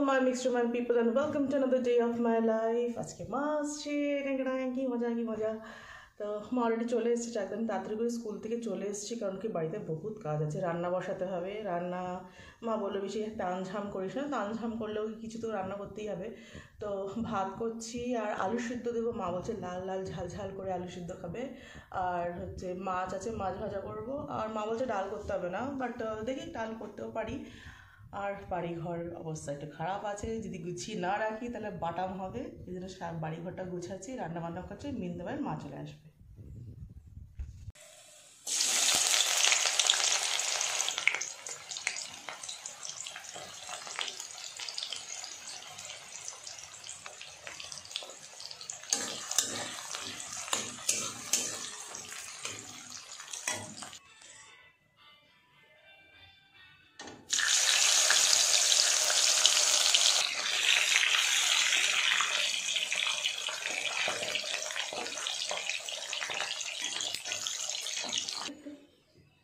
my mixed romantic people and welcome to another day of my life. আজকে মাস কি মজা তো মা অলরেডি চলে এসেছে, একদম তাড়াতাড়ি করে স্কুল থেকে চলে এসেছি, কারণ কি বাড়িতে বহুত কাজ আছে, রান্না বসাতে হবে। রান্না মা বললো বেশি তানঝাম করিস না, তানঝাম করলেও কিছু তো রান্না করতেই হবে। তো ভাত করছি আর আলু সিদ্ধ দেবো, মা বলছে লাল লাল ঝাল ঝাল করে আলু সিদ্ধ খাবে। আর হচ্ছে মাছ আছে, মাছ ভাজা করবো। আর মা বলছে ডাল করতে হবে না, বাট দেখি ডাল করতেও পারি। আর বাড়িঘর অবস্থা একটু খারাপ আছে, যদি গুছিয়ে না রাখি তাহলে বাটাম হবে, এই জন্য বাড়িঘরটা গুছাচ্ছি, রান্না বান্না করছি, মিন্দাবার মা চলে আসবে।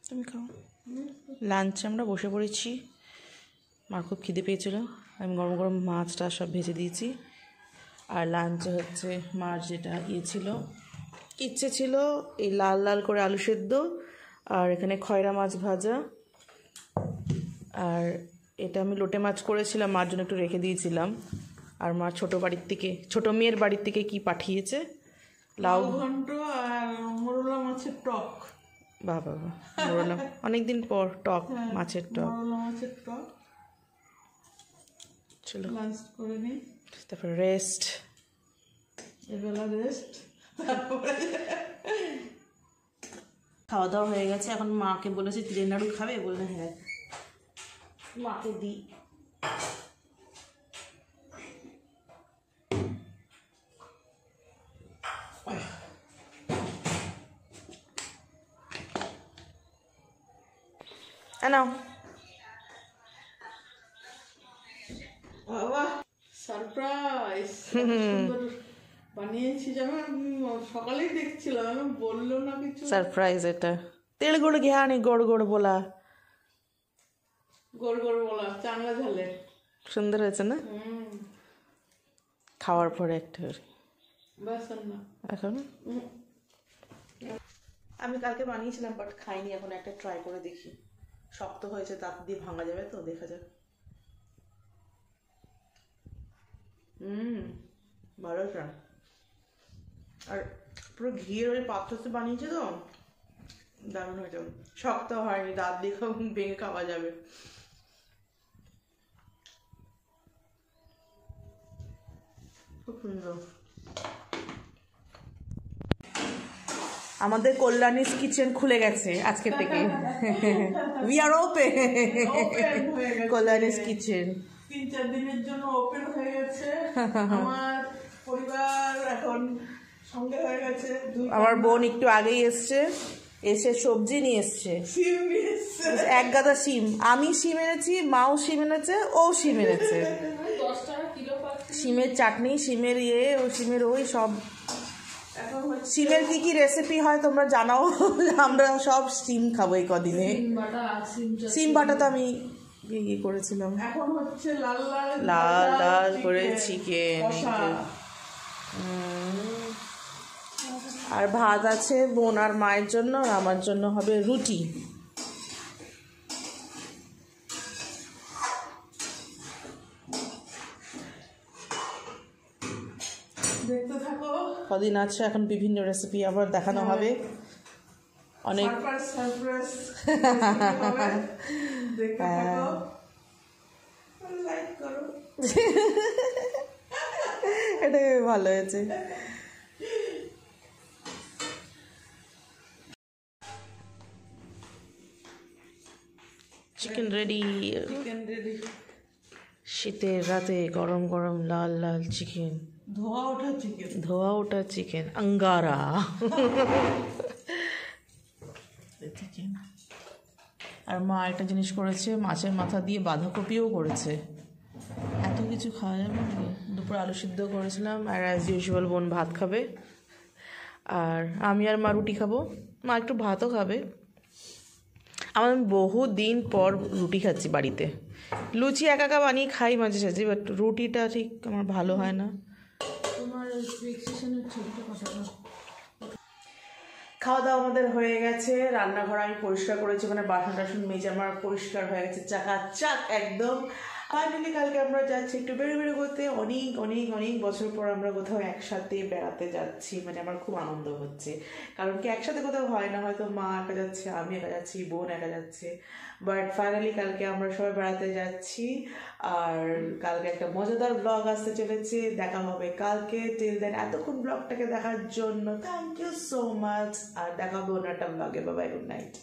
তুমি খাও। লাঞ্চে আমরা বসে পড়েছি, মার খুব খিদে পেয়েছিল, আমি গরম গরম মাছটা সব ভেজে দিয়েছি। আর লাঞ্চে হচ্ছে মার যেটা ইচ্ছে ছিল এই লাল লাল করে আলু সেদ্ধ, আর এখানে খয়রা মাছ ভাজা, আর এটা আমি লোটে মাছ করেছিলাম, মার জন্য একটু রেখে দিয়েছিলাম। আর মা ছোটো মেয়ের বাড়ির থেকে কি পাঠিয়েছে, লাউ ঘন্ট আর মোরলা মাছের টক। বাবা মোরলা অনেকদিন পর টক, মাছের টক, চলো লাঞ্চ করে নিই, তারপর রেস্ট, এবেলা রেস্ট। খাওয়া দাওয়া হয়ে গেছে, এখন মাকে বলেছে তিলের নাড়ু খাবে, বললে হ্যাঁ মাকে দিই। নাও বাবা, সারপ্রাইজ সুন্দর বানিয়েছি, যেমন সকালেই দেখছিলাম, আমি বললো না কিছু। সারপ্রাইজ এটা তেল গুড় ঘ্যা নেই, গোড় গোড় বলা, গোড় গোড় বলা, চাংলা ঝালে সুন্দর হয়েছে না? খাওয়ার পরে একটা এখন আমি কালকে বানিয়েছিলাম বাট খাইনি, এখন একটা ট্রাই করে দেখি। শক্ত হয়েছে, তাপ দিয়ে ভাঙা যাবে তো, দেখা যাক। ভালো আছে, আর পুরো ঘিয়ের ওই পাত্রতে বানিয়েছে তো, দারুণ হয়েছে, শক্ত হয়নি, দাঁত দিয়ে ভেঙে খাওয়া যাবে। খুব সুন্দর। আমাদের কল্যাণীস কিচেন খুলে গেছে আজকে থেকে, উই আর ওপেন কল্যাণীস কিচেন। 3-4 দিনের জন্য ওপেন হয়ে গেছে, আমার পরিবার এখন সঙ্গে হয়ে গেছে। আমার বোন একটু আগেই এসে সবজি নিয়ে এসছে, এক গাদা শিম। আমি শিম এনেছি, মাও শিম এনেছে, ও শিম এনেছে, শিমের চাটনি, শিমের ও শিমের ওই সব। শিমের কি কি রেসিপি হয় তোমরা জানাও, আমরা সব শিম খাবো এই কদিনে। শিম বাটা তো আমি ইয়ে করেছিলাম। এখন হচ্ছে লাল লাল করে চিকেন, আর ভাত আছে বোন আর মায়ের জন্য, আর আমার জন্য হবে রুটি। দেখতে থাকো, কদিন আছে এখন বিভিন্ন রেসিপি আবার দেখানো হবে, অনেক এটা ভালো হয়েছে। চিকেন রেডি, শীতের রাতে গরম গরম লাল লাল চিকেন, ধোয়া ওঠা চিকেন আঙ্গারা। আর মা একটা জিনিস করেছে, মাছের মাথা দিয়ে বাঁধাকপিও করেছে। এত কিছু খাওয়া যাবে নাকি? দুপুরে আলু সিদ্ধ করেছিলাম, আর অ্যাজ ইউজুয়াল বোন ভাত খাবে, আর আমি আর মা রুটি খাবো, মা একটু ভাতও খাবে। আমি বহু দিন পর রুটি খাচ্ছি বাড়িতে, লুচি একা একা বানিয়ে খাই মাঝে সাঝে, বাট রুটিটা ঠিক আমার ভালো হয় না। খাওয়া দাওয়া আমাদের হয়ে গেছে, রান্নাঘর আমি পরিষ্কার করেছি, ওখানে বাসন টাসন মেজে আমার পরিষ্কার হয়ে গেছে চাকাচাক একদম। ফাইনালি কালকে আমরা যাচ্ছি একটু বেরো করতে, অনেক অনেক অনেক বছর পর আমরা কোথাও একসাথে বেড়াতে যাচ্ছি, মানে আমার খুব আনন্দ হচ্ছে, কারণ কি একসাথে কোথাও হয় না, হয়তো মা একা যাচ্ছে, আমি একা যাচ্ছি, বোন একা যাচ্ছে, বাট ফাইনালি কালকে আমরা সবাই বেড়াতে যাচ্ছি। আর কালকে একটা মজাদার ব্লগ আসতে চলেছে, দেখা হবে কালকে। টিল দেন এতক্ষণ ব্লগটাকে দেখার জন্য থ্যাংক ইউ সো মাচ, আর দেখা হবে অন্য একটা ব্লগে। Bye bye, good night.